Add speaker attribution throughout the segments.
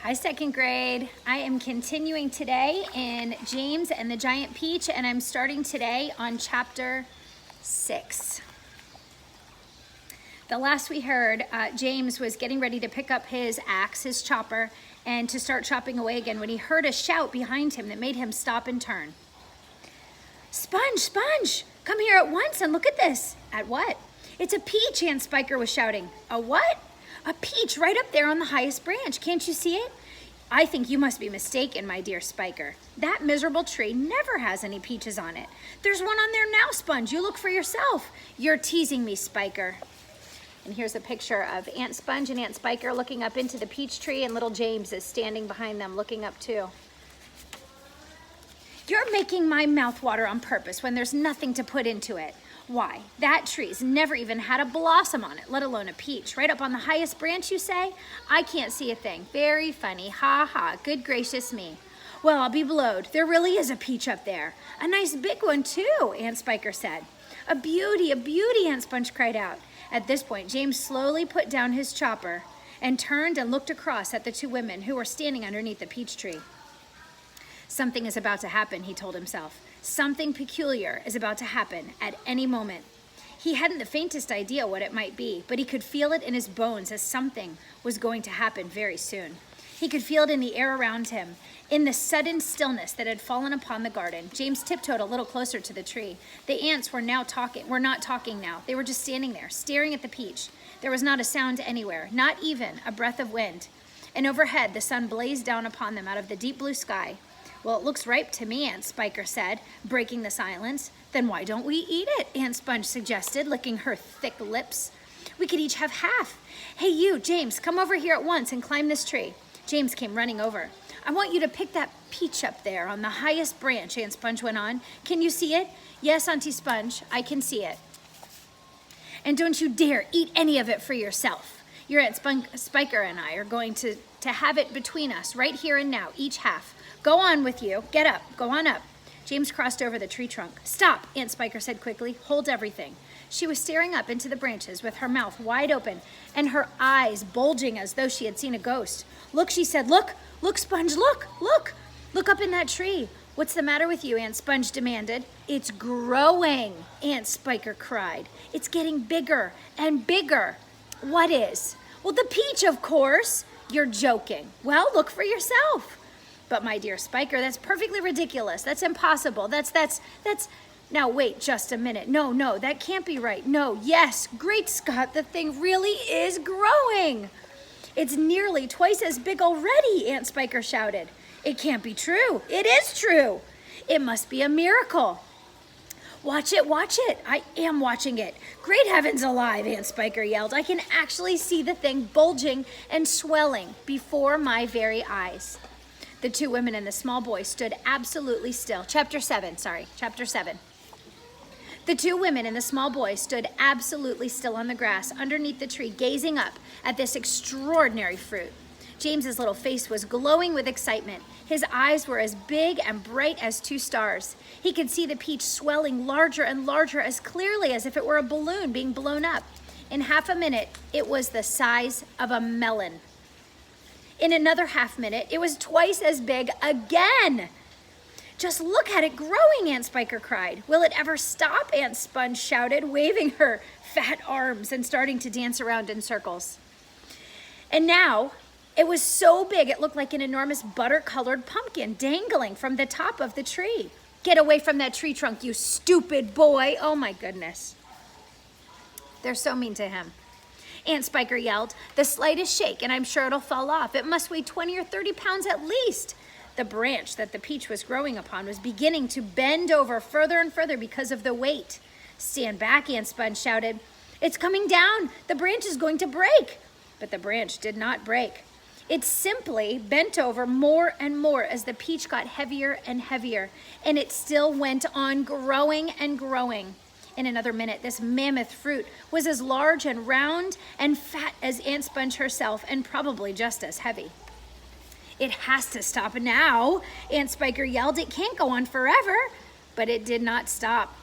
Speaker 1: Hi, second grade. I am continuing today in James and the Giant Peach, and I'm starting today on chapter 6. The last we heard, James was getting ready to pick up his axe, his chopper, and to start chopping away again when he heard a shout behind him that made him stop and turn. Sponge, Sponge, come here at once and look at this. At what? It's a peach, Aunt Spiker was shouting. A what? A peach right up there on the highest branch. Can't you see it? I think you must be mistaken, my dear Spiker. That miserable tree never has any peaches on it. There's one on there now, Sponge. You look for yourself. You're teasing me, Spiker. And here's a picture of Aunt Sponge and Aunt Spiker looking up into the peach tree, and little James is standing behind them looking up too. You're making my mouth water on purpose when there's nothing to put into it. Why, that tree's never even had a blossom on it, let alone a peach. Right up on the highest branch, you say? I can't see a thing. Very funny. Ha ha. Good gracious me. Well, I'll be blowed. There really is a peach up there. A nice big one, too, Aunt Spiker said. A beauty, Aunt Sponge cried out. At this point, James slowly put down his chopper and turned and looked across at the two women who were standing underneath the peach tree. Something is about to happen, he told himself. Something peculiar is about to happen at any moment. He hadn't the faintest idea what it might be, but he could feel it in his bones as something was going to happen very soon. He could feel it in the air around him, in the sudden stillness that had fallen upon the garden. James tiptoed a little closer to the tree. The ants were not talking now. They were just standing there, staring at the peach. There was not a sound anywhere, not even a breath of wind. And overhead, the sun blazed down upon them out of the deep blue sky. Well, it looks ripe to me, Aunt Spiker said, breaking the silence. Then why don't we eat it? Aunt Sponge suggested, licking her thick lips. We could each have half. Hey, you, James, come over here at once and climb this tree. James came running over. I want you to pick that peach up there on the highest branch, Aunt Sponge went on. Can you see it? Yes, Auntie Sponge, I can see it. And don't you dare eat any of it for yourself. Your Aunt Spiker and I are going to have it between us right here and now, each half. Go on with you. Get up. Go on up. James crossed over the tree trunk. Stop, Aunt Spiker said quickly. Hold everything. She was staring up into the branches with her mouth wide open and her eyes bulging as though she had seen a ghost. Look, she said. Look, Sponge, look. Look up in that tree. What's the matter with you? Aunt Sponge demanded. It's growing, Aunt Spiker cried. It's getting bigger and bigger. What is? Well, the peach, of course. You're joking. Well, look for yourself. But my dear Spiker, that's perfectly ridiculous. That's impossible. That's, now wait just a minute. No, that can't be right. No, yes, great Scott, the thing really is growing. It's nearly twice as big already, Aunt Spiker shouted. It can't be true. It is true. It must be a miracle. Watch it. I am watching it. Great heavens alive, Aunt Spiker yelled. I can actually see the thing bulging and swelling before my very eyes. The two women and the small boy stood absolutely still. Chapter 7. The two women and the small boy stood absolutely still on the grass underneath the tree, gazing up at this extraordinary fruit. James's little face was glowing with excitement. His eyes were as big and bright as two stars. He could see the peach swelling larger and larger as clearly as if it were a balloon being blown up. In half a minute, it was the size of a melon. In another half minute, it was twice as big again. Just look at it growing, Aunt Spiker cried. Will it ever stop? Aunt Sponge shouted, waving her fat arms and starting to dance around in circles. And now, it was so big it looked like an enormous butter-colored pumpkin dangling from the top of the tree. Get away from that tree trunk, you stupid boy. Oh my goodness. They're so mean to him. Aunt Spiker yelled, the slightest shake and I'm sure it'll fall off. It must weigh 20 or 30 pounds at least. The branch that the peach was growing upon was beginning to bend over further and further because of the weight. Stand back, Aunt Sponge shouted. It's coming down. The branch is going to break. But the branch did not break. It simply bent over more and more as the peach got heavier and heavier, and it still went on growing and growing. In another minute, this mammoth fruit was as large and round and fat as Aunt Sponge herself, and probably just as heavy. It has to stop now, Aunt Spiker yelled. It can't go on forever. But it did not stop.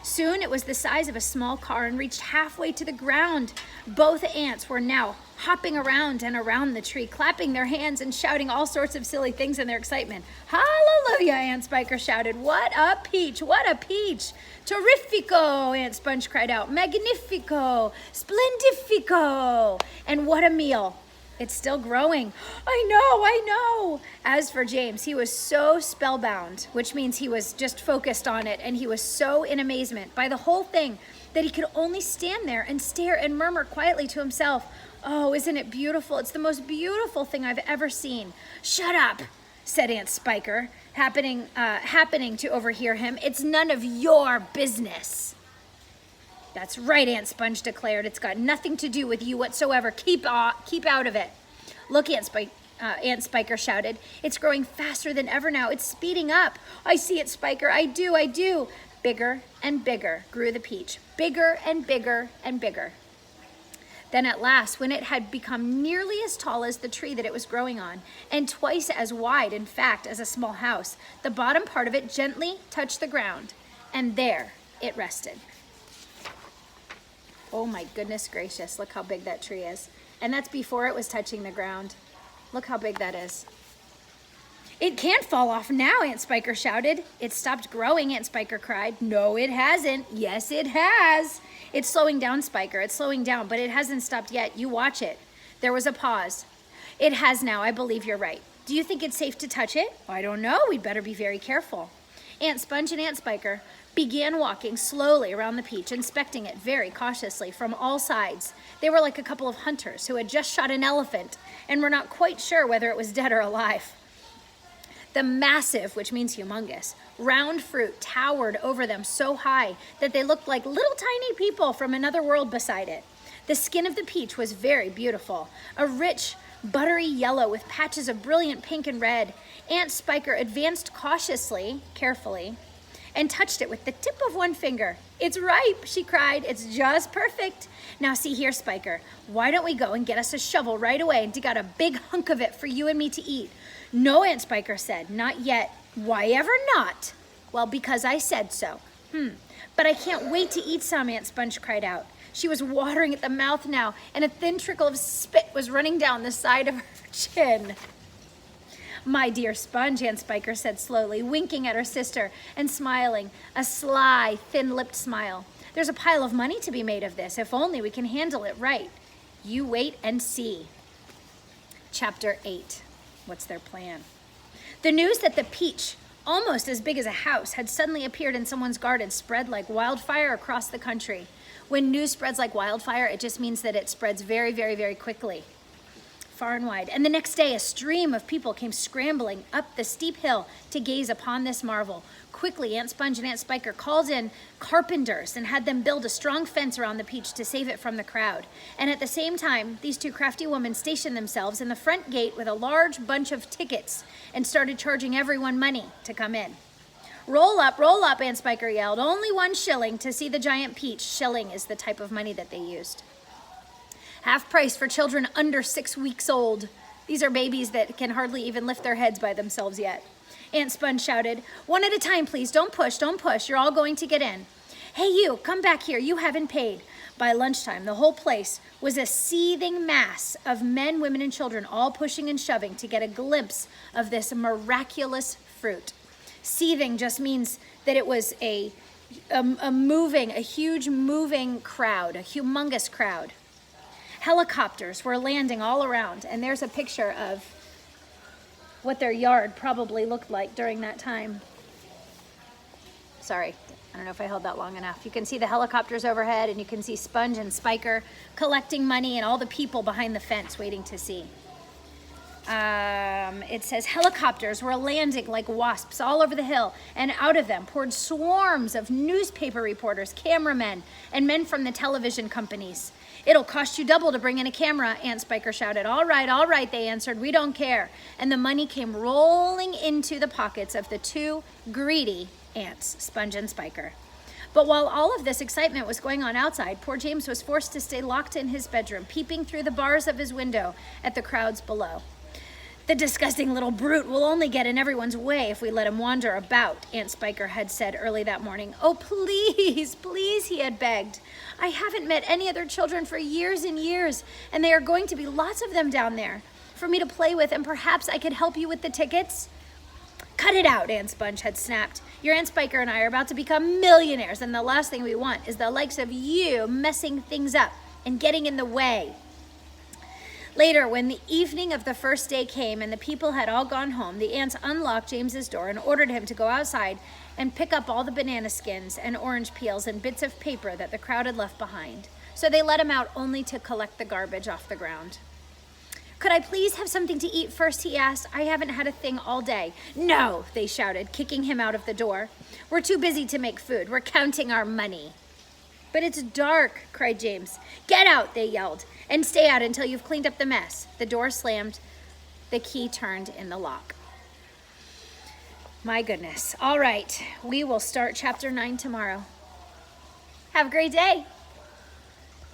Speaker 1: Soon it was the size of a small car and reached halfway to the ground. Both ants were now hopping around and around the tree, clapping their hands and shouting all sorts of silly things in their excitement. Hallelujah, Aunt Spiker shouted. What a peach, what a peach. Terrifico, Aunt Sponge cried out. Magnifico, splendifico. And what a meal. It's still growing. I know. As for James, he was so spellbound, which means he was just focused on it, and he was so in amazement by the whole thing that he could only stand there and stare and murmur quietly to himself, "Oh, isn't it beautiful? It's the most beautiful thing I've ever seen." "Shut up," said Aunt Spiker, happening to overhear him. "It's none of your business." "That's right," Aunt Sponge declared. "It's got nothing to do with you whatsoever. Keep out of it." "Look," Aunt Spiker shouted. "It's growing faster than ever now. It's speeding up." "I see it, Spiker. I do. Bigger and bigger grew the peach. Bigger and bigger and bigger. Then at last, when it had become nearly as tall as the tree that it was growing on, and twice as wide, in fact, as a small house, the bottom part of it gently touched the ground, and there it rested. Oh my goodness gracious, look how big that tree is. And that's before it was touching the ground. Look how big that is. "It can't fall off now," Aunt Spiker shouted. "It stopped growing," Aunt Spiker cried. "No, it hasn't." "Yes, it has." "It's slowing down, Spiker. It's slowing down, but it hasn't stopped yet. You watch it." There was a pause. "It has now. I believe you're right. Do you think it's safe to touch it?" "I don't know. We'd better be very careful." Aunt Sponge and Aunt Spiker began walking slowly around the peach, inspecting it very cautiously from all sides. They were like a couple of hunters who had just shot an elephant and were not quite sure whether it was dead or alive. The massive, which means humongous, round fruit towered over them so high that they looked like little tiny people from another world beside it. The skin of the peach was very beautiful, a rich, buttery yellow with patches of brilliant pink and red. Aunt Spiker advanced cautiously, carefully, and touched it with the tip of one finger. "It's ripe," she cried. "It's just perfect. Now see here, Spiker, why don't we go and get us a shovel right away and dig out a big hunk of it for you and me to eat?" "No," Aunt Spiker said, "not yet." "Why ever not?" "Well, because I said so." But I can't wait to eat some," Aunt Sponge cried out. She was watering at the mouth now, and a thin trickle of spit was running down the side of her chin. "My dear Sponge," Aunt Spiker said slowly, winking at her sister and smiling, a sly, thin-lipped smile. "There's a pile of money to be made of this, if only we can handle it right. You wait and see." Chapter 8. What's their plan? The news that the peach, almost as big as a house, had suddenly appeared in someone's garden spread like wildfire across the country. When news spreads like wildfire, it just means that it spreads very, very, very quickly, far and wide. And the next day, a stream of people came scrambling up the steep hill to gaze upon this marvel. Quickly, Aunt Sponge and Aunt Spiker called in carpenters and had them build a strong fence around the peach to save it from the crowd. And at the same time, these two crafty women stationed themselves in the front gate with a large bunch of tickets and started charging everyone money to come in. Roll up, Aunt Spiker yelled. "Only 1 shilling to see the giant peach." Shilling is the type of money that they used. "Half price for children under 6 weeks old." These are babies that can hardly even lift their heads by themselves yet. Aunt Sponge shouted, "One at a time, please. Don't push. You're all going to get in." "Hey, you, come back here. You haven't paid." By lunchtime, the whole place was a seething mass of men, women, and children, all pushing and shoving to get a glimpse of this miraculous fruit. Seething just means that it was a huge moving crowd, a humongous crowd. Helicopters were landing all around, and there's a picture of what their yard probably looked like during that time. Sorry, I don't know if I held that long enough. You can see the helicopters overhead, and you can see Sponge and Spiker collecting money and all the people behind the fence waiting to see. It says helicopters were landing like wasps all over the hill, and out of them poured swarms of newspaper reporters, cameramen, and men from the television companies. "It'll cost you double to bring in a camera," Aunt Spiker shouted. All right, they answered. "We don't care." And the money came rolling into the pockets of the two greedy aunts, Sponge and Spiker. But while all of this excitement was going on outside, poor James was forced to stay locked in his bedroom, peeping through the bars of his window at the crowds below. The disgusting little brute will only get in everyone's way if we let him wander about, Aunt Spiker had said early that morning. Oh, please, please, he had begged. I haven't met any other children for years and years, and there are going to be lots of them down there for me to play with, and perhaps I could help you with the tickets. Cut it out, Aunt Sponge had snapped. Your Aunt Spiker and I are about to become millionaires, and the last thing we want is the likes of you messing things up and getting in the way. Later, when the evening of the first day came and the people had all gone home, the aunts unlocked James's door and ordered him to go outside and pick up all the banana skins and orange peels and bits of paper that the crowd had left behind. So they let him out only to collect the garbage off the ground. Could I please have something to eat first, he asked. I haven't had a thing all day. No, they shouted, kicking him out of the door. We're too busy to make food. We're counting our money. But it's dark, cried James. Get out, they yelled, and stay out until you've cleaned up the mess. The door slammed. The key turned in the lock. My goodness. All right, we will start chapter 9 tomorrow. Have a great day.